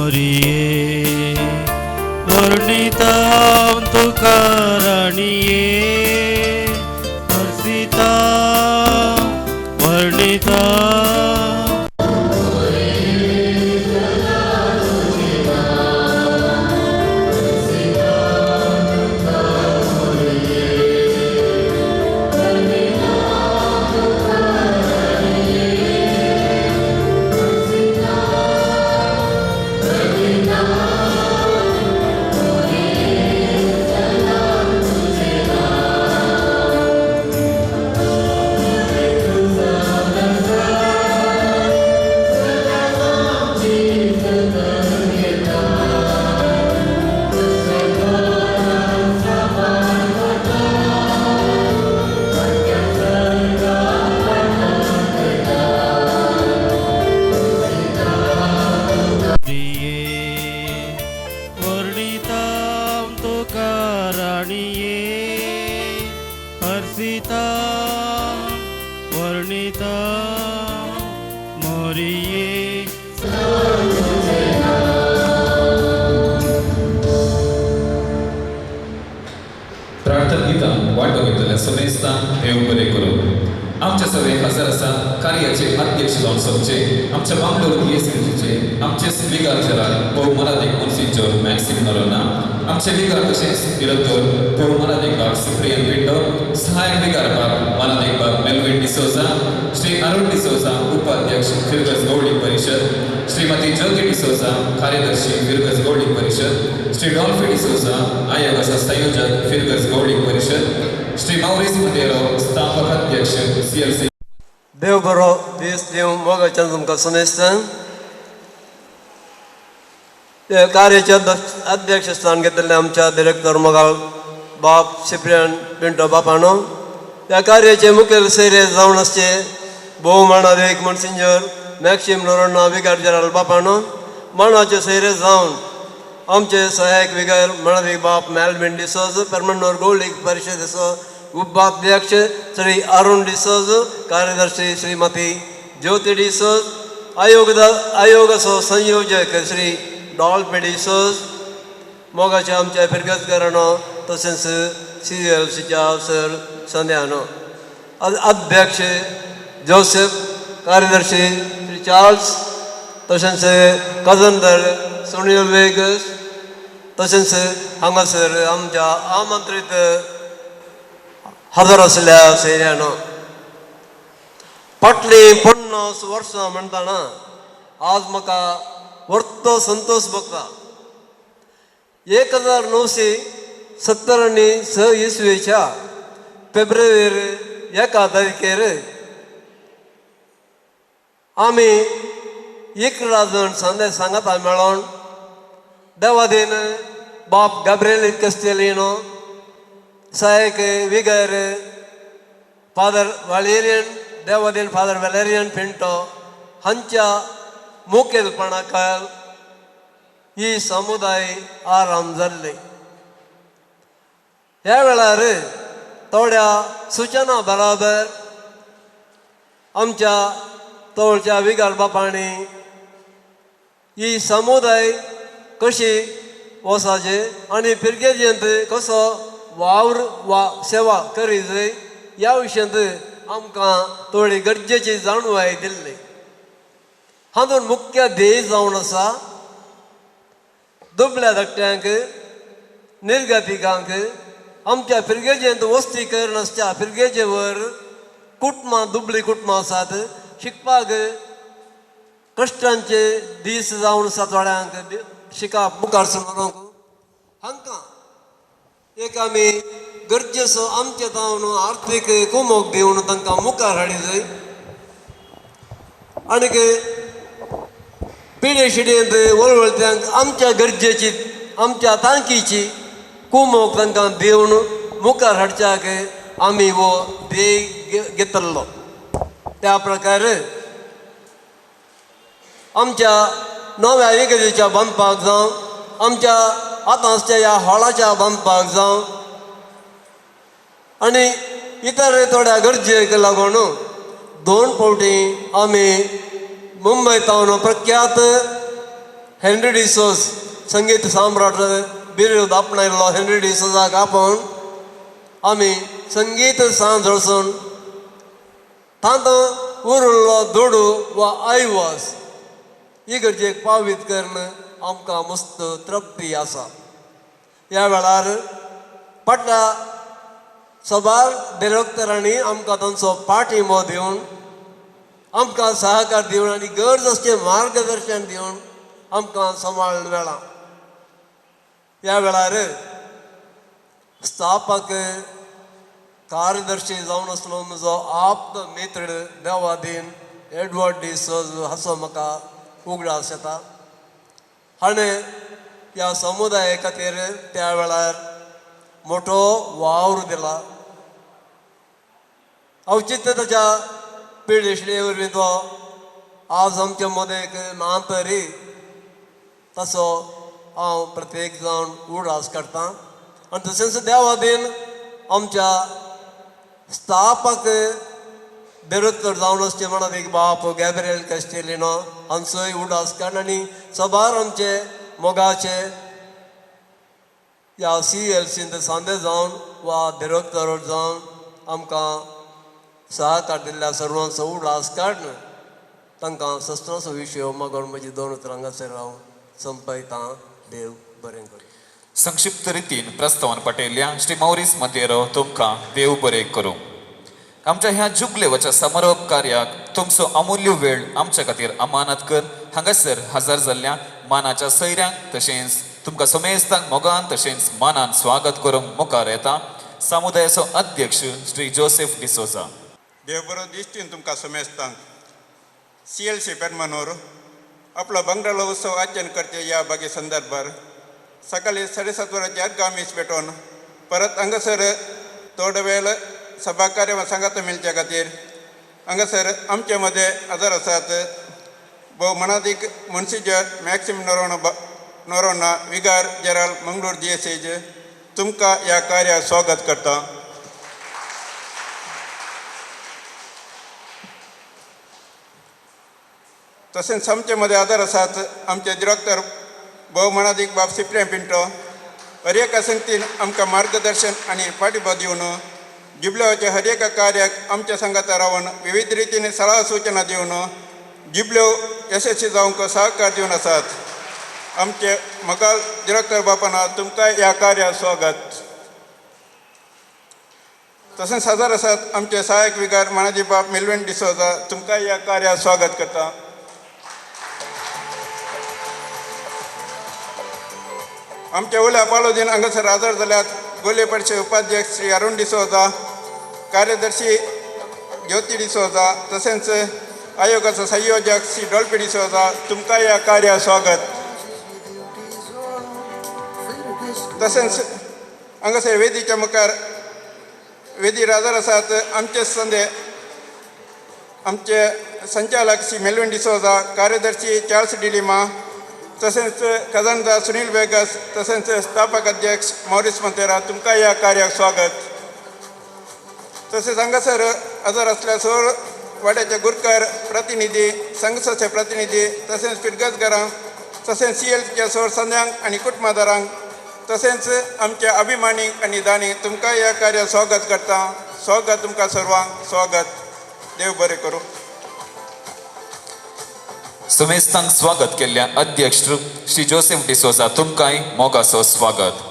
मोरिये वर्णिता तुका राणिये हर्षिता वर्णिता हर्षिता वर्णिता मोरिये प्रार्थना गीता वाटो घेतलेल्या समेस्ता देव बरे करो. आमच्या सगळे हजर आसा कार्याचे अध्यक्ष जावन सोपचे आमच्या बांगलोर DSCचे आमचे स्पीकर जनरल बहुमनाधिक मुन्सिंजोर मॅक्सिम नरोना आमचे विकार तसेच डिरेक्टर बहुमनाधिक बाब सिप्रियन पिंडो सहायक विकार बाब मनाधिक बाब मेलविन डिसोजा श्री अरुण डिसोजा उपाध्यक्ष फिरगज गौडी परिषद श्रीमती ज्योति डिसोजा कार्यदर्शी फिरगज गौडी परिषद श्री डॉल्फी डिसोजा आयोग संयोजक फिरगज गौडी परिषद श्री मौरिस मुंडेरो स्थापक अध्यक्ष CLC देव बरो दीस देव मोगाच्यान तुमकां समेस्तान कार्याचे अध्यक्ष स्थान घेतलेले आमच्या डिरेक्टर मोगाळ बाब सिप्रियन पिंटो बापानो त्या कार्याचे मुखेल सैरे जावन आसचे भोवमानाधिक मुन्सिंजर मॅक्सिम नोरोना विकार जनरल बापानो मानाचे सैरे जावन आमचे सहायक विकार मनाधिक बाप मेलविन डिसोज परमनोर गौडी परिषद उपाध्यक्ष श्री अरुण डिसोज कार्यदर्शी श्रीमती ज्योति डिसोज आयोग संयोजक श्री डॉल्फी डिसोज मोगाचे आमच्या फिरगजकारांनो तसेच CLCच्या अफसर संध्यानो अध्यक्ष जोसेफ कार्यदर्शी श्री चार्ल्स तसेच कजनदर सुनील वेगस तसेच हांगासर आमच्या आमंत्रित हजर असलेल्या सैन्यानो फाटली 50 वर्सां म्हणटाना आज म्हाका वर्तो संतोष भोगता. 1976 इसवेच्या फेब्रुवारी 1 तारखेर आमी 11 जण सांगाता मेळोन देवादीन बाप गॅब्रिएल कस्तेलिनो सहायक vicar Father Valerian Devadin Father Valerian Pinto हांच्या मुखेलपणाखाल ही समुदाय आराम जाल्ली. ह्या वेळार थोड्या सुचना बराबर आमच्या तवळच्या विगार बापांनी ही समुदाय कशी वसाचे आनी पिरगेजेंत कसो वावर सेवा करी जाय ह्या विशयांत आमकां थोडी गरजेची जाणवाय दिल्ली. हातूंत मुख्य ध्येय जावन आसा दुबळ्या धाकट्यांक निर्गतिकांक आमच्या पिरगेजेंत वस्ती करनासच्या पिरगेजे वर कुटुंबां दुबळी कुटुंबां आसात शिकपाक कश्टांचे दीस जावन आसा थोड्यांक शिकप मुखार सरोंक हांकां एक आमी गरजेचो आमचे जावन आर्थीक कुमोग दिवन तांकां मुखार हाडी जाय. आनीक पिढे शिडेंत वळवळत्यांक आमच्या गरजेची आमच्या तांकीची कुमोग तांकां दिवन मुखार हाडच्याक आमी हो ध्येय घेतल्लो. त्या प्रकार आमच्या नव्या इगर्जेच्या बांदपाक जावं आमच्या आतांच्या ह्या हॉलाच्या बांदपाक जावं आनी इतर थोड्या गरजेक लागून 2 फावटी आमी मुंबय तावन प्रख्यात हेनरी डिसोज संगीत सम्राट बिरुद आपणायल्लो हेनरी डिसोजाक आपोवन आमी संगीत सांज वचून तांतो उरिल्लो दुडू वा आयवास इगर्जेक पावीत करून आमकां मस्त तृप्ती आसा. ह्या वेळार पडल्या सभार डिरेक्टरांनी आमकां तांचो पाठिंबो दिवन आमकां सहकार दिवन आनी गरज आसचें मार्गदर्शन दिवन आमकां सांबाळून मेळ्ळां. ह्या वेळार स्थापक कार्यदर्शी जावन आसलो म्हजो आप्त मित्र देवादीन एडवर्ड डिसोज हाचो म्हाका उगडास येता. हाणें ह्या समुदाया खातीर त्या वेळार मोठो वावर दिला. औचित्याच्या पिढी वरवीं तो आज आमच्या मदेक ना तरी तसो हांव प्रत्येक जावन उडास काडटां. आनी तशेंच देवादीन आमच्या स्थापक डिरेक्टर जावन आसचे म्हणत एक बाप गॅब्रिएल कॅस्टेलिनो हांचोय उडास काड आनी सभार आमचे मोगाचे ह्या CLCंत सांदे जावन वा डिरेक्टर जावन आमकां सहकार दिल्ल्या सर्वांचो उडास काडन तांकां सस्त्राचो विशय मागोवन म्हजी दोन उतरां हांगासर हांव संपयतां. देव बरें करूं. संक्षिप्त रितीन प्रस्तावन पटयल्ल्या श्री मौरीस मंतेरो तुमकां देव बरें करूं. आमच्या ह्या जुबलेवाच्या समारोप कार्याक तुमचो अमूल्य वेळ आमच्या खातीर अमानत कर. हांगासर हजर जाल्ल्या मानाच्या सयऱ्यांक तशेंच तुमकां समेस्तांक मोगान तशेंच मानान स्वागत करूंक मुखार येता. समुदायाचो अध्यक्ष श्री जोसेफ डिसोजा. देव बरो दिश्टीन तुमकां समेस्तांक CLC पेरमानूर आपलो बंगरालो उत्सव आचरण करचे ह्या बागे संदर्भार सकाळी 7:30 वरांचेर आगामीस पेटोवन परत हांगासर थोडो वेळ सभा कार्य सांगात मेळच्या खातीर हांगासर आमचे मदें हजर आसात भोव मनादीक मुन्सिजर मॅक्सिम नोरोना विगार जेराल मंगळूर DSH तुमकां ह्या कार्याक स्वागत करता. तशेंच आमचे मदें हजर आसात आमचे डिरेक्टर भोव मनादीक बाब सिप्रियन पिंटो. हर एका संगतीन आमकां मार्गदर्शन आनी पाठिंबो दिवन जिबलेवाच्या हर एका कार्याक आमच्या संगात रावन विविध रितीने सल्ला सूचना दिवन जिबल्यो यशस्वी जावंक सहकार दिवन आसात. आमचे मकाल डिरेक्टर बापाना तुमकां ह्या कार्याक स्वागत. तशेंच हजर आसात आमचे सहाय्यक विगार मानाजी बाब मेल्विन डिसोजा तुमकां ह्या कार्याक स्वागत करता. आमचे उल्या पालोदीन हांगासर हजर जाल्यात गोले परिषद उपाध्यक्ष श्री अरुण डिसोजा, कार्यदर्शी ज्योती डिसोजा तशेंच आयोगाचो संयोजक श्री डॉल्फी डिसोजा तुमकां ह्या कार्याक स्वागत. तशेंच हांगासर वेदीच्या मुखार वेदीर हजर आसात आमचे संदे आमचे संचालक श्री मेल्विन डिसोजा, कार्यदर्शी चार्ल्स डिलिमा तशेंच खजानदार सुनील वेगस तशेंच स्थापक अध्यक्ष मौरीस मंतेरा तुमकां ह्या कार्याक स्वागत. तशेंच हांगासर हजर आसल्या सगळ वाड्याचे गुरकार प्रतिनिधी संघाचे प्रतिनिधी तशेंच पिरगजगारांक तशेंच CLCच्या सगळ संद्यांक आनी कुटुंबादारांक तशेंच आमच्या अभिमानीक आनी दानी तुमकां ह्या कार्याक स्वागत करता. स्वागत तुमकां सर्वांक स्वागत. देव बरें करूं. समेस्तांक स्वागत केल्ल्या अध्यक्ष श्री जोसेफ डिसोजा तुमकांय मोगाचो स्वागत.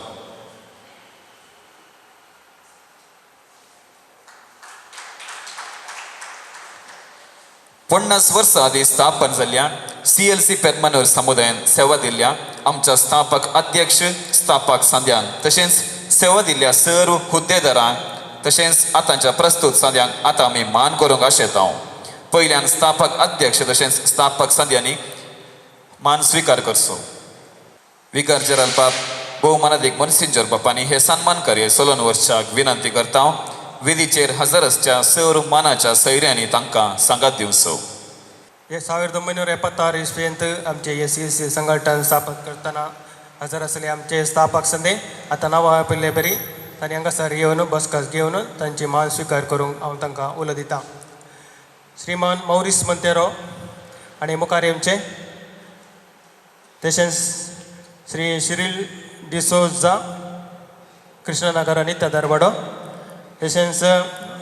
पन्नास वर्सां आदी स्थापन जाल्ल्या CLC पेरमानूर समुदायान सेवा दिल्ल्या आमच्या स्थापक अध्यक्ष स्थापक संध्यांक तशेंच सेवा दिल्ल्या सर्व हुद्देदारांक तशेंच आतांच्या प्रस्तुत संध्यांक आतां आमी मान करूंक आशेता. पयल्यान स्थापक अध्यक्ष तशेंच स्थापक संध्यांनी मान स्वीकार करचो. विकार जेराल बाब भोवमानादीक मुन्सिजर बापांनी हे सन्मान कार्य चलोवन वर्साक विनंती करता. वेदीचेर हजर आसच्या सर्व मानाच्या सयऱ्यांनी तांकां सांगात दिवचो. 1976 इस्वेंत आमचे CLC संघटन स्थापन करतना हजर आसले आमचे स्थापक संदे आतां नांवां पयले बरी तांणी हांगासर येवन बसका घेवन तांची मान स्वीकार करूंक हांव तांकां उलो दितां. श्रीमान मौरीस मंतेरो आनी मुखार येवचे तशेंच श्री शिरील डिसोजा कृष्णनगरा नित्य दरवडो तशेंच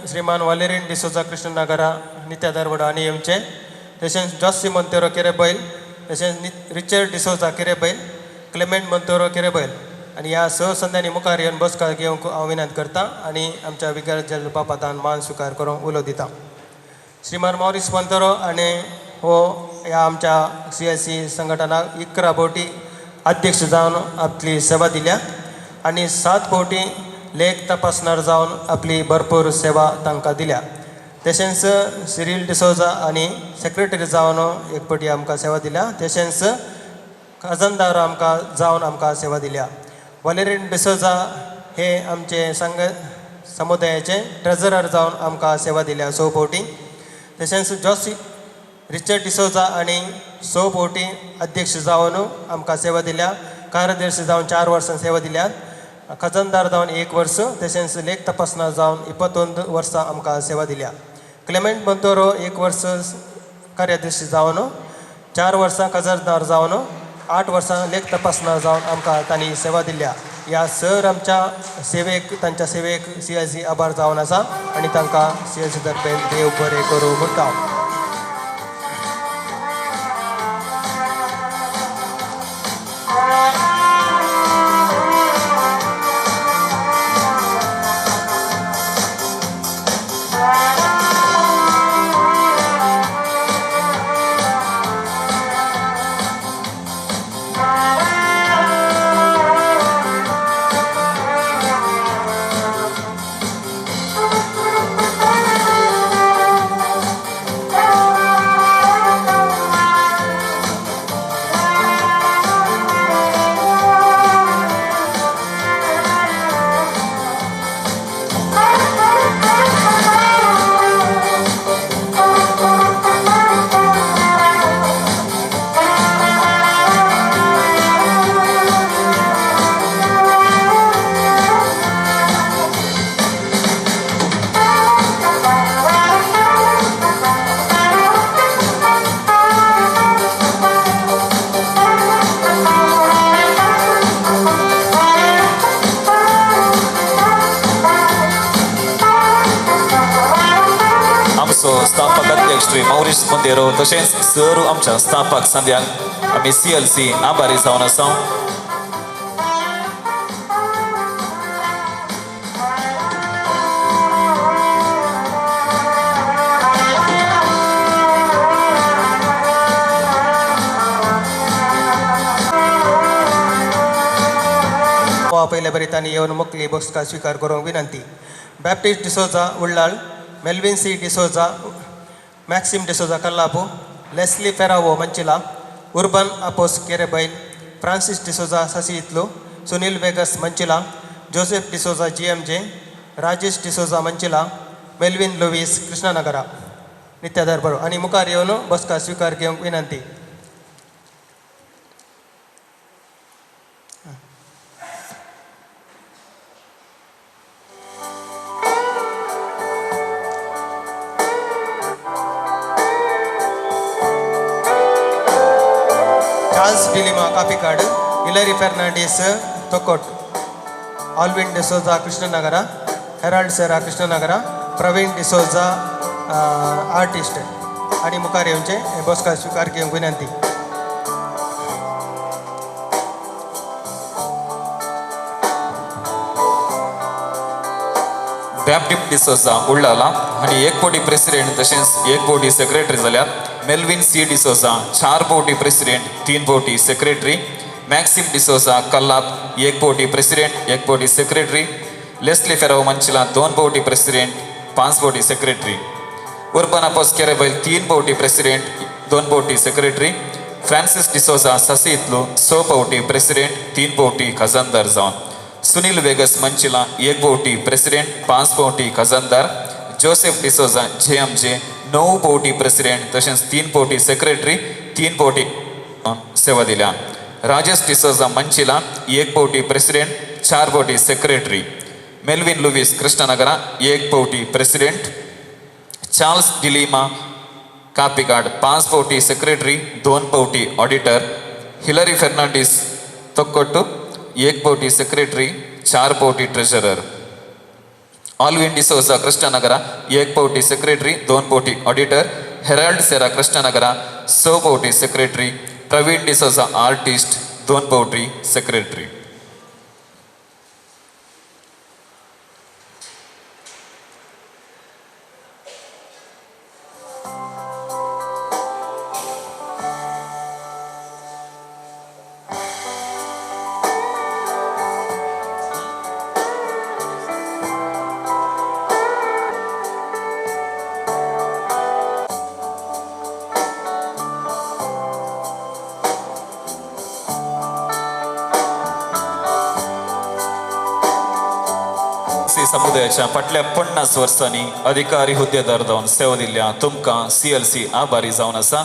श्रीमान वालेरीन डिसोजा कृष्णनगरा नित्य दरवडो आनी येवचे तशेंच जॉसी मोंतेरो केरेबैल तशेंच रिचर्ड डिसोजा केरेबैल क्लेमेंट मोंतेरो केरेबैल आनी ह्या स संध्यांनी मुखार येवन बसका घेवंक हांव विनंती करता आनी आमच्या विगत बापातान मान स्वीकार करूंक उलो दिता. श्रीमान मॉरिस मोंतेरो आनी हो ह्या आमच्या CSC संघटनाक 11 फावटी अध्यक्ष जावन आपली सेवा दिल्या आनी 7 फावटी लेख तपासणार जावन आपली भरपूर सेवा तांकां दिल्या. तशेंच सिरील डिसोजा आनी सेक्रेटरी जावन एक फावटी आमकां सेवा दिल्या. तशेंच खजानदार आमकां जावन आमकां सेवा दिल्या. वालेरीन डिसोजा हे आमचे समुदायाचे ट्रेझरर जावन आमकां सेवा दिल्या 6 फावटी. तशेंच जॉसी रिचर्ड डिसोजा आनी 6 फावटी अध्यक्ष जावन आमकां सेवा दिल्या. कार्यदर्शी जावन 4 वर्सां सेवा दिल्यात. खजानदार जावन 1 वर्स तशेंच लेख तपासणार जावन 22 वर्सां आमकां सेवा दिल्या. क्लेमेंट मोंतेरो 1 वर्स कार्यदर्शी जावन 4 वर्सां खजानदार जावन 8 वर्सां लेख तपासणार जावन आमकां तांणी सेवा दिल्या. ह्या सर आमच्या सेवेक तांच्या सेवेक CSC आभार जावन आसा आनी तांकां CSC तर्फे देव बरें करूं म्हणटा. स्थापक अध्यक्ष श्री मॉरिस मोंतेरो तशेंच सर आमच्या स्थापक संध्यांक आमी CLC आभारी जावन आसा. पयल्या बरी तांणी येवन मुखली बसका स्वीकार करूंक विनंती. बॅप्टिस्ट डिसोजा उल्लाळ, मेल्विन C डिसोजा, मॅक्सिम डिसोजा कल्लापू, लेस्ली फेरावो मंचिला, उर्बन आपोस केरेबैल, फ्रांसिस डिसोजा ससीइतलो, सुनील वेगस मंचिला, जोसेफ डिसोजा GMJ, राजेश डिसोजा मंचिला, मेल्विन लुईस कृष्णनगरा नित्य दरबार आनी मुखार येवन बसका स्वीकार घेवंक विनंती. चार्ल्स डिलिमा कापिकाड, हिलरी फर्नांडीस तोकोट, आल्विन डिसोजा कृष्णनगरा, हेराल्ड सेरा कृष्णनगरा, प्रवीण डिसोजा आर्टिस्ट आनी मुखार येवचे बसका स्वीकार घेवंक विनंती. बॅप्टिस्ट डिसोजा उल्लाला आनी 1 फावटी प्रेसिडेंट तशेंच 1 फावटी सेक्रेटरी जाल्यात. मेल्विन C डिसोजा 4 फावटी प्रेसिडेंट, 3 फावटी सेक्रेटरी. मॅक्सिम डिसोजा कल्लाप 1 फावटी प्रेसिडेंट, 1 फावटी सेक्रेटरी. लेस्ली फेरावो मंचिला 2 फावटी प्रेसिडेंट, 5 फावटी सेक्रेटरी. उर्बन आपोस केरेबैल 3 फावटी प्रेसिडेंट, 2 फावटी सेक्रेटरी. फ्रांसिस डिसोजा ससीइतलो 6 फावटी प्रेसिडेंट, 3 फावटी खजानदार जावन. सुनील वेगस मंचिला 1 फावटी प्रेसिडेंट, 5 फावटी खजानदार. जोसेफ डिसोजा GMJ 9 फावटी प्रेसिडेंट तशेंच 3 फावटी सेक्रेटरी, 3 फावटी सेवा दिल्या. राजेश डिसोजा मंचिला 1 फावटी प्रेसिडेंट, 4 फावटी सेक्रेटरी. मेल्विन लुईस कृष्णनगरा 1 फावटी प्रेसिडेंट. चार्ल्स डिलिमा कापिकाड 5 फावटी सेक्रेटरी, 2 फावटी ऑडिटर. हिलरी फर्नांडिस तोक्कोट्टु 1 पोटी सेक्रेटरी 4 पोटी ट्रेजरर. आल्विन डिसोजा कृष्णनगर 1 पोटी सेक्रेटरी 2 पोटी ऑडिटर. हेराल्ड सेरा कृष्णनगर 6 पोटी सेक्रेटरी. प्रवीण डिसोजा आर्टिस्ट 2 पोटी सेक्रेटरी. समुदायाच्या फाटल्या 50 वर्सांनी अधिकारी हुद्देदार जावन सेवा दिल्या तुमकां CLC आभारी जावन आसा.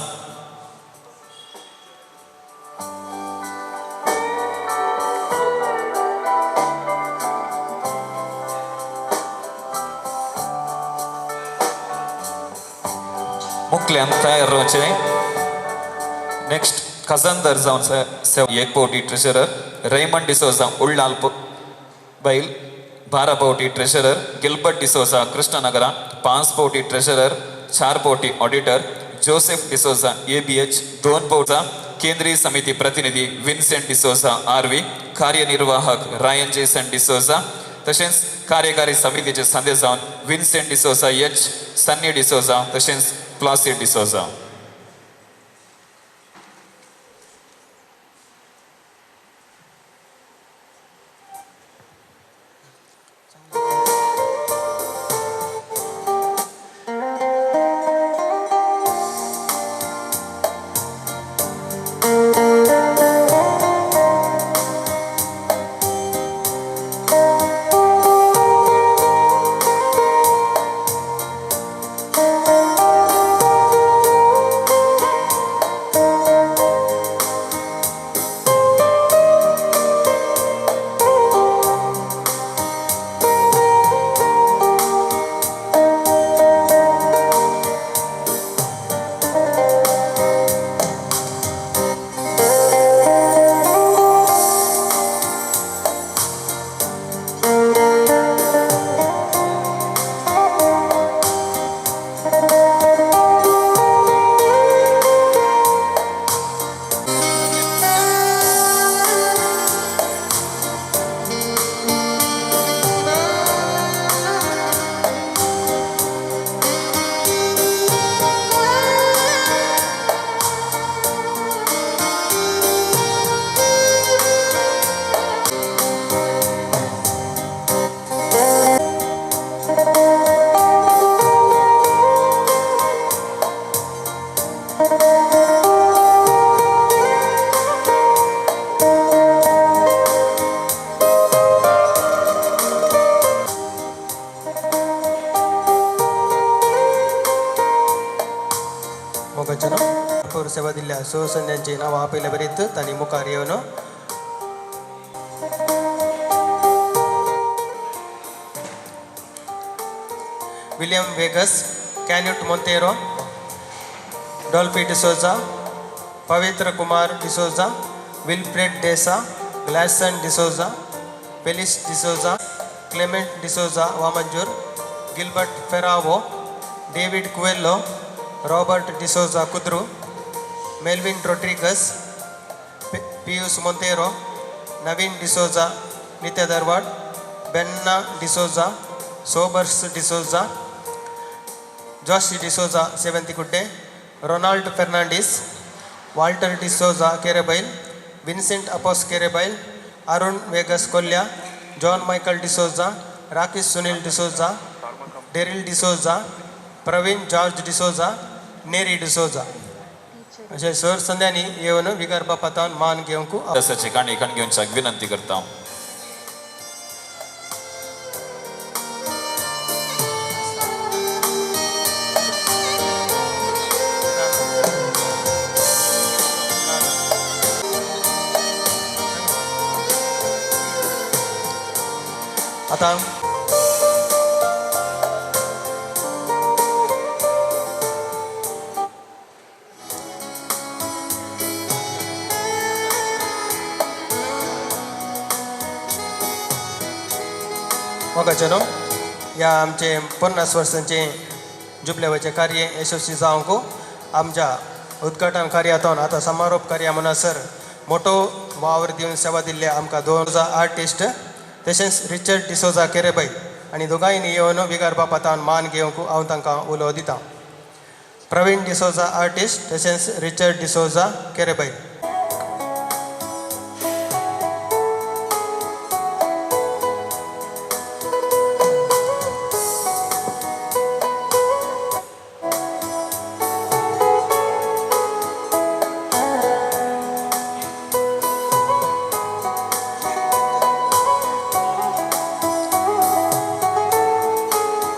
मुखल्यान तयार रावचे. नेक्स्ट खजानदार जावन सेवा 1 पोटी ट्रेजरर. रेमंड डिसोजा उल्लाल बैल 12 पोटी ट्रेजरर. गिलबर्ट डिसोजा कृष्णनगर 5 पोटी ट्रेजरर 4 पोटी ऑडिटर. जोसेफ डिसोजा ABH 2 पोटा. केंद्रीय समिती प्रतिनिधी विन्सेंट डिसोजा RV. कार्यनिर्वाहक रायन जेसन डिसोजा. तसेच कार्यकारी समितीचे सदस्य जावन विन्सेंट डिसोजा H. सन्नी डिसोजा तसेच प्लासिड डिसोजा. सेवा दिल्या सुसंध्यांचे नाव आपल्या बरीत तानी मुखार येवन विलियम वेगस, कैन्यूट मोंतेरो, डॉल्फी डिसोजा, पवित्र कुमार डिसोजा, विल्फ्रेड डेसा, ग्लैसन डिसोजा, पेलिस डिसोजा, क्लेमेंट डिसोजा वामंजूर, गिलबर्ट फेरावो, डेविड कुएल्लो, रॉबर्ट डिसोजा कुद्रू, मेल्विन रोड्रिगस, पियूस मोंतेरो, नवीन डिसोजा नित्य दरवाड, बेन्ना डिसोजा, सोबर्स डिसोजा, जोशी डिसोजा सेवंतिकुड्डे, रोनाल्ड फर्नांडिस, वाल्टर डिसोजा केरेबैल, विन्सेंट अपोस केरेबैल, अरुण वेगस कोल्या, जॉन माइकल डिसोजा, राकेश सुनील डिसोजा, डेरिल डिसोजा, प्रवीण जॉर्ज डिसोजा, नेरी डिसोजा अशा सर संध्यानी येवन विकार बापातान मान घेवंक दसाची गाणी खण घेवंक विनंती करता. आता मोगाचेनो या आमचे 50 वर्सांचे जुबलेवाचे कार्य यशस्वी जावंक आमच्या उद्घाटन कार्यातून आता समारोप कार्या म्हणसर मोठो वावर दिवन सेवा दिल्ले आमकां 2 आर्टिस्ट तशेंच रिचर्ड डिसोजा केरेबाई आनी दोगांयनी येवन विगार बापातान मान घेवंक हांव तांकां उलो दितां. प्रवीण डिसोजा आर्टिस्ट तशेंच रिचर्ड डिसोजा केरेबाई.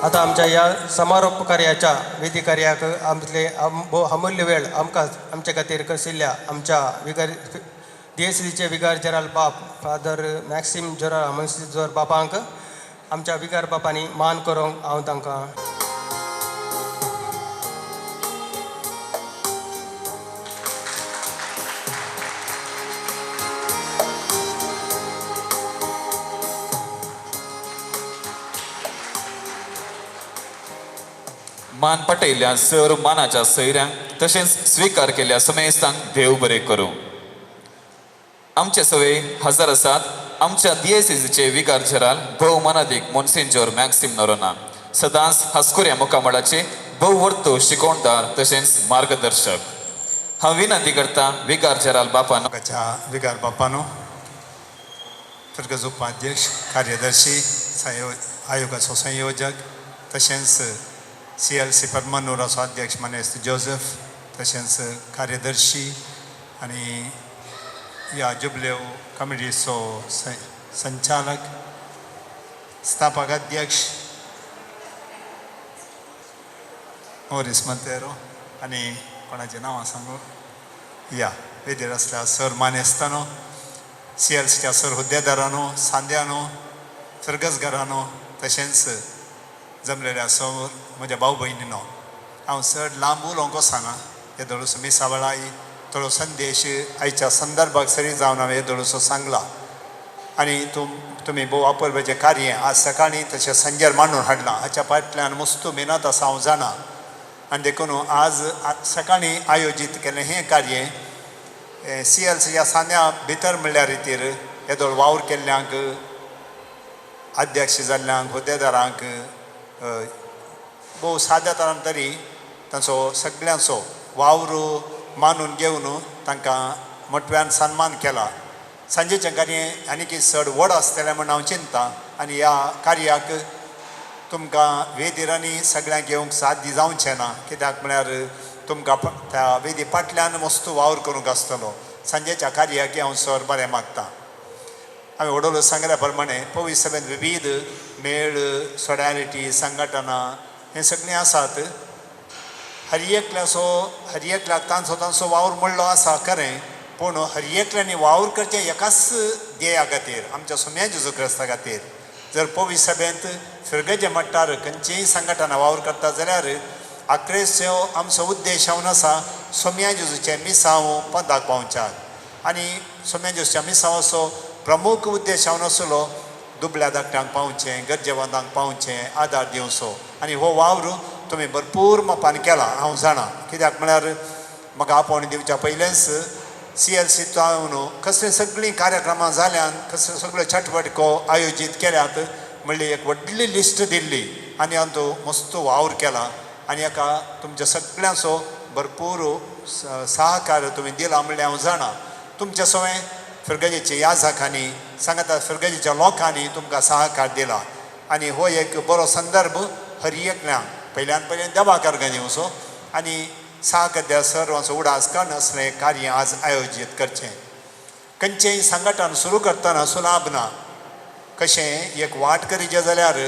आता आमच्या या समारोप कार्याच्या विधी कार्याक आमचे अमूल्य वेळ आमचे खातीर करशिल्ल्या आमच्या विगार DSCचे विगार जेराल बाप फादर मॅक्सिम जोरा मनसिजोर बापांक आमच्या विगार बापांनी मान करूंक हांव तांकां मान पटयल्या सर मानाच्या सयऱ्यांक तशेंच स्वीकार केल्या समेस्तांक देव बरें करूं. आमचे सवे हजर आसात आमच्या DSCचे विगार जेराल भोवमानादीक मोन्सेंजोर मॅक्सिम नोरोना, सदांच हास्कुऱ्या मुखामळाचे भोववर्तो शिकोवणदार तशेंच मार्गदर्शक. हांव विनंती करता विगार जेराल बापानो विगार बापानो, सर्गज उपाध्यक्ष, कार्यदर्शी, आयोगाचो संयोजक तशेंच CLC परमनूराचो अध्यक्ष मनेस्त जोसेफ तशेंच कार्यदर्शी आनी ह्या जुबलेव कमिटीचो संचालक, स्थापक अध्यक्ष मोरिस मंतेरो आनी कोणाचें नांवां सांगू या वेदेर आसल्या सर मानेस्तानो, CLCच्या सर हुद्देदारानो, सांद्यानो, सर्गसगारानो तशेंच जमलेल्या समोर म्हज्या भाऊ भयणीनो, हांव चड लांब उलोवंक वचना. येदोळसो मिसावळाई थोडो संदेश आयच्या संदर्भाक सरी जावन हांवें येदोळसो सांगला आनी तुमी भोव अपुर्बाचें कार्य आज सकाळीं तशें संजेर मांडून हाडलां. हाच्या फाटल्यान मस्तू मेहनत आसा हांव जाणा आनी देखून आज सकाळीं आयोजीत केलें हें कार्य CLCच्या सांद्या भितर म्हणल्या रितीर येदोळ वावर केल्ल्यांक, अध्यक्ष जाल्ल्यांक, हुद्देदारांक भोव साद्या तरान तरी तांचो सगळ्यांचो वावर मानून घेवन तांकां मोठव्यान सन्मान केला. सांजेचें कार्य आनी चड व्हड आसतलें म्हण हांव चिंतां आनी ह्या कार्याक तुमकां वेदीर आनी सगळ्यांक येवंक साध्य जावचें ना, कित्याक म्हळ्यार तुमकां त्या वेदी फाटल्यान मस्तू वावर करूंक आसतलो. सांजेच्या कार्याक हांव सर बरें मागतां. हांवें वडोलो सांगल्या प्रमाणे पवित्र सभेंत विविध मेळ, सोडायलिटी, संघटना हें सगळें आसात. हर एकल्याक तांचो वावर म्हणलो आसा खरें, पूण हर एकल्यांनी वावर करचें एकाच ध्येया खातीर, आमच्या सोम्या जेजू क्रिस्ता खातीर. जर पवित्र सभेंत फिरगेचे मट्टार खंयचीय संघटना वावर करता जाल्यार आक्रेसो आमचो उद्देश हांवन आसा सोम्या जेजूचें मिसांव पंथाक पावोवच्याक. आनी सोम्या जेजूच्या मिसांवाचो प्रमुख उद्देश हांवन आसलो दुबळ्या धाकट्यांक पावचें, गरजेवंतांक पावचें, आदार दिवचो. आनी हो वावर तुमी भरपूर मोपान केला हांव जाणा, कित्याक म्हळ्यार म्हाका आपोवणी दिवच्या पयलेंच CLC कसलीं सगळीं कार्यक्रमां जाल्यान, कसल्यो सगळ्यो चटवटको आयोजीत केल्यात म्हणली एक व्हडली लिस्ट दिल्ली आनी हातूंत मस्तो वावर केला आनी हाका तुमच्या सगळ्यांचो भरपूर सहकार्य तुमी दिला म्हणलें हांव जाणा. तुमच्या सवय फिरगजेच्या याजाखांनी सांगता फिरगजेच्या लोकांनी तुमकां सहकार दिला आनी हो एक बरो संदर्भ हर एकल्यांक पयल्यान देवाकार दिवचो आनी सहकार्य सर्वांचो उडास काडून असलें कार्य आज आयोजीत करचें. खंयचेंय संघटन सुरू करतना सुलाभ ना. कशें एक वाट करीचें जाल्यार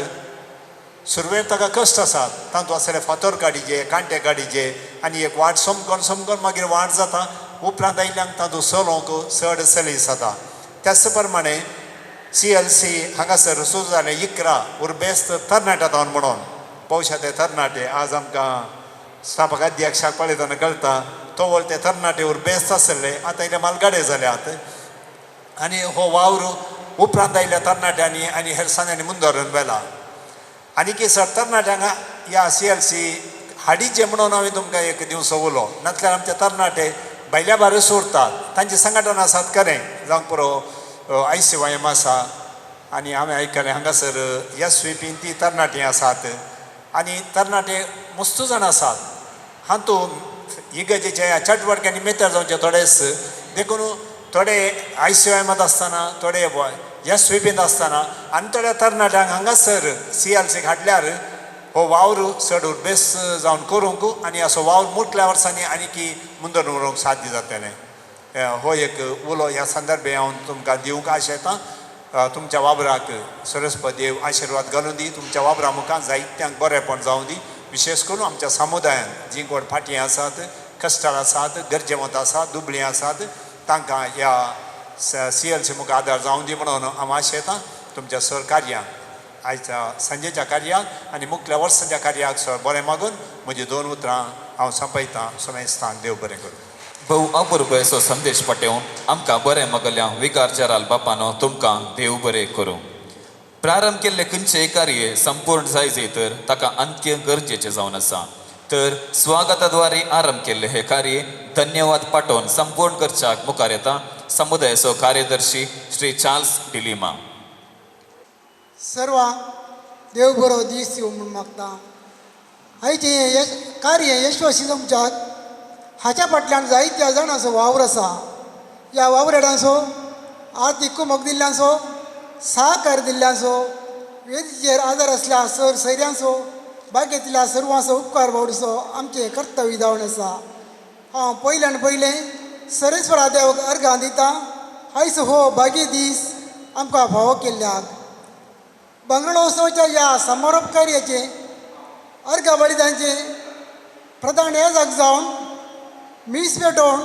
सुरवेर ताका कश्ट आसात, तातूंत आसलें फातर काडीचे, कांटे काडीचे आनी एक वाट समकोन मागीर वाट जाता. उपरांत आयल्यांक तातूंत चलोवंक चड सलीस जाता. त्याच प्रमाणे CLC हांगासर सुरू जालें 11 उर्बेस्त तरणाट्यां म्हणून. भोवशा ते तरणाटे आज आमकां स्थापक अध्यक्षाक पळयतना कळटा तोवर ते तरणाटे उर्बेस्त आसले, आतां इल्ले मालगाडे जाल्यात आनी हो वावर उपरांत आयिल्ल्या तरणाट्यांनी आनी हेर सान्यांनी मुंदोरून व्हेला आनी की सर तरणाट्यांक ह्या CLC हाडीचे म्हणून हांवें तुमकां एक दिवस उलो नातल्यार आमचे तरणाटे भायल्या भायर उरतात तांचे संघटन आसात खरें जावं पुरो ICYM आसा आनी हांवें आयकलें हांगासर SVP ती तरणाटीं आसात आनी तरणाटे मस्त जाण आसात हातूंत इगर्जेच्या ह्या चटवटक्यांनी मेतेर जावचे थोडेच देखून थोडे ICYMांत आसतना थोडे SVPंत आसतना आनी थोड्या तरणाट्यांक हांगासर CLCक हाडल्यार हो वावर चड उर्बेस जावन करूंक आनी असो वावर मुटल्या वर्सांनी आनी की मुंदर व्हरूंक साध्य जातलें हो एक उलो ह्या संदर्भे हांव तुमकां दिवंक आशेतां तुमच्या वावराक सरस्वती देव आशिर्वाद घालूं दी तुमच्या वावरा मुखार जायत्यांक बरेंपण जावं दी विशेश करून आमच्या समुदायान जीं कोण फाटीं आसात कश्टाळ आसात गरजेवंत आसात दुबळीं आसात तांकां ह्या CLC मुखार आदार जावं दी म्हणून हांव आशेतां तुमच्या सहकार्याक आयच्या सांजेच्या कार्याक आनी मुखल्या वर्साच्या कार्याक सर बरें मागून म्हजी 2 उतरां हांव संपयतां सुमेस्तांक देव बरें करूं भोव अपूर्व असो संदेश पाठवून आमकां बरें मागल्या विकार चराल बापानो तुमकां देव बरें करूं प्रारंभ केल्ले खंयचेय कार्य संपूर्ण जायजे तर ताका अंत्य गरजेचें जावन आसा तर स्वागताद्वारे आरंभ केल्ले हे कार्य धन्यवाद पाठोवन संपूर्ण करच्याक मुखार येता समुदायाचो कार्यदर्शी श्री चार्ल्स डिलिमा सर्वांक देव बरो दीस दिवं म्हूण मागता आयचे कार्य यशस्वी जावच्याक हाच्या फाटल्यान जायत्या जाणांचो वावर आसा ह्या वावरेडांचो आर्थीक कुमक दिल्ल्यांचो सहकार दिल्ल्यांचो वेदीचेर आदार आसल्या सर सैऱ्यांचो बागेंतल्या सर्वांचो उपकार बावडीचो आमचें कर्तव्य जावन आसा हांव पयल्यान पयलें सरेस्वरा देवाक अर्घां दितां आयज हो बागी दीस आमकां फावो केल्ल्याक बंगळो उत्सवाच्या ह्या समारोप कार्याचे अर्घ बलिदानाचे प्रधान येजाक जावन मीस पेटोवन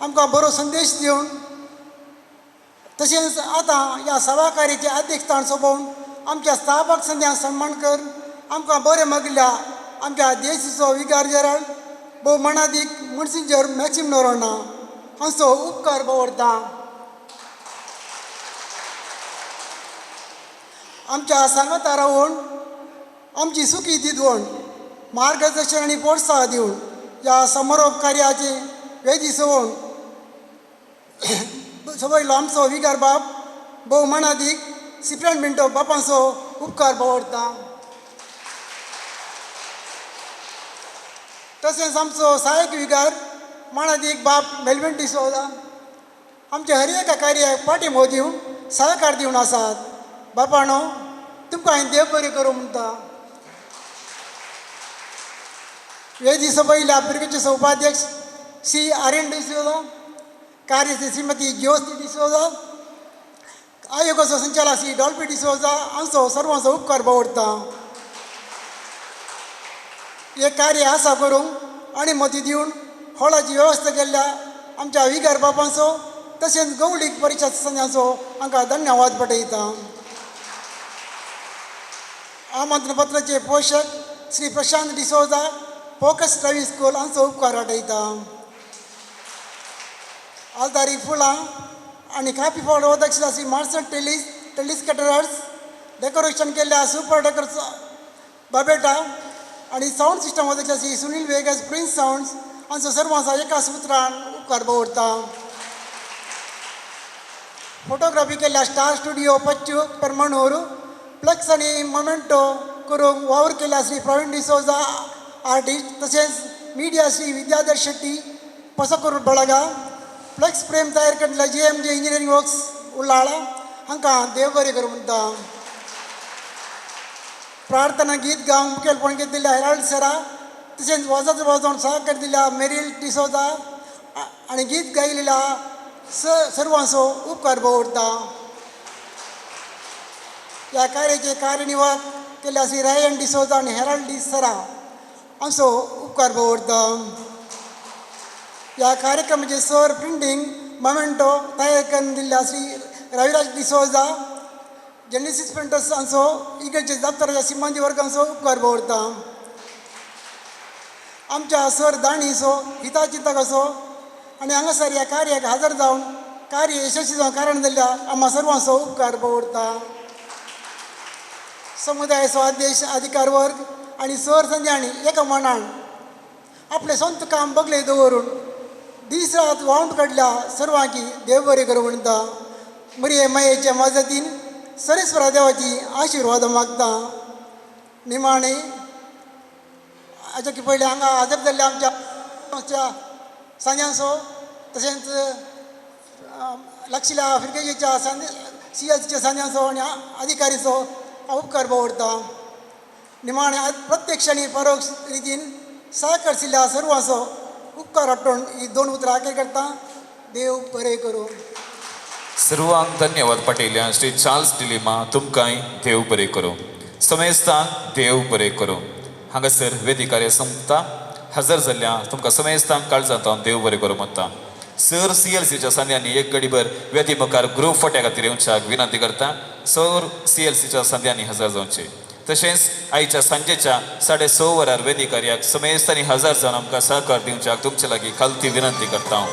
आमकां बरो संदेश दिवन तशेंच आतां ह्या सभा कार्याचे अध्यक्षस्थान सोंपोवन आमच्या स्थापक संध्या सन्मान कर आमकां बरें मागिल्ल्या आमच्या देशीचो विकार जेराळ भोव मनादीक मुन्सिंजर मॅक्सिम नोरोना हांचो उपकार बावडटा आमच्या सांगाता रावून आमची सुखी दिदवण मार्गदर्शन आनी प्रोत्साह दिवन ह्या समारोप कार्याचे वेदी सवून सवयलो आमचो विकार बाब भोव मनादीक सिप्रान मिंटो बापांचो उपकार बावडटा तशेंच आमचो सहाय्यक विकार मनादीक बाब मेलविन डिसोजा आमच्या हर एका कार्याक पाठिंबो दिवन सहकार दिवन आसात बापानो तुमकां हांवें देव बरें करूं म्हणटा वेदी सभयल्या पिरगेचे उपाध्यक्ष श्री आर्यन डिसोजा कार्यश्री श्रीमती ज्योती डिसोजा आयोगाचो संचालक श्री डॉल्फी डिसोजा हांचो सर्वांचो उपकार बावडटा हे कार्य आसा करूं आनी मती दिवन हॉलाची वेवस्था केल्ल्या आमच्या विकार बापांचो तशेंच गवळीक परिशद संघाचो हांकां धन्यवाद पठयता आमंत्रणपत्राचे पोषक Shri Prashant D'Souza focus driving school हांचो उपकार आठयता आलतारी फुलां आनी काफी फॉल अध्यक्ष श्री मार्सन टेलीस कॅटरर्स डेकोरेशन केल्ल्या सुपर डेकोरेस बाबेटा आनी साऊंड सिस्टम अध्यक्ष श्री सुनील वेगस प्रिन्स साऊंड्स हांचो सर्वांचो एका सुत्रान उपकार बावडटा फोटोग्राफी केल्ल्या स्टार स्टुडिओ पच्चू परमणूर फ्लेक्स आनी मोमेंटो करूंक वावर केल्या श्री प्रवीण डिसोजा आर्टिस्ट तशेंच मिडिया श्री विद्याधर शेट्टी पसकूर बळगा फ्लेक्स फ्रेम तयार केल्ल्या JMJ इंजिनियरींग वर्क्स उल्लाळा हांकां देव बरें करूं म्हणटा प्रार्थना गीत गावन मुखेलपण घेतिल्ल्या हेराल्ड सेरा तशेंच वाजत वाजोवन सहकार दिल्ल्या मेरील डिसोजा आनी गीत गायिल्ल्या सर्वांचो उपकार बावडटा ह्या कार्याचे कार्यनिर्वाहक केल्ल्या श्री रायन डिसोजा आनी हेराल्ड डी सरा हांचो उपकार बावडटा ह्या कार्यक्रमाचे सर प्रिंटींग मोमेंटो तयार करून दिल्ल्या श्री रविराज डिसोजा जेनेसिस प्रिंटर्स हांचो इगर्जे दफ्तराच्या सिब्बंदी वर्गांचो उपकार बावडटा आमच्या सर दाणीचो हिताचिंतकाचो आनी हांगासर ह्या कार्याक हजर जावन कार्य यशस्वी जावंक कारण जाल्ल्या आम्हा सर्वांचो उपकार दवरता. समुदायाचो अध्यक्ष अधिकार वर्ग आनी सर संध्याणी एका मनान आपलें सोंत काम बगले दवरून दीस रात वावूंट काडल्या सर्वांकी देव बरें करूं म्हणटा. मरिये मायेच्या मजतीन सरेस्वरा देवाची आशिर्वाद मागता. निमाणे हाच्या की पयलीं हांगा हजर जाल्ल्या आमच्या सांज्यांचो तशेंच लक्षिल्या आफ्रिकेच्या CSच्या सांज्यांचो आनी अधिकारीचो हांव उपकार दवरता. निमाणे प्रत्यक्ष आनी परोक्ष रितीन सहकार आशिल्ल्या सर्वांचो उपकार वांटून ही 2 उतरां आखेर करता. देव बरें करूं. सर्वांक धन्यवाद पाठयल्या. श्री चार्ल्स डिलिमा तुमकांय देव बरें करूं. समेस्तांक देव बरें करूं. हांगासर वेदिकार्य संपता. हजर जाल्ल्या तुमकां समेस्तांक काळजांतल्यान देव बरें करूं म्हणटा. सर CLCच्या सांध्यांनी एक घडीभर वेदी मुखार ग्रूप फोट्या खातीर येवच्याक विनंती करता. सर CLCच्या सांध्यांनी हजर जावचें. तशेंच आयच्या सांजेच्या 6:30 वरार वेदी कार्याक समेस्तांनी हजर जावन आमकां सहकार दिवच्याक तुमचे लागीं खालती विनंती करता.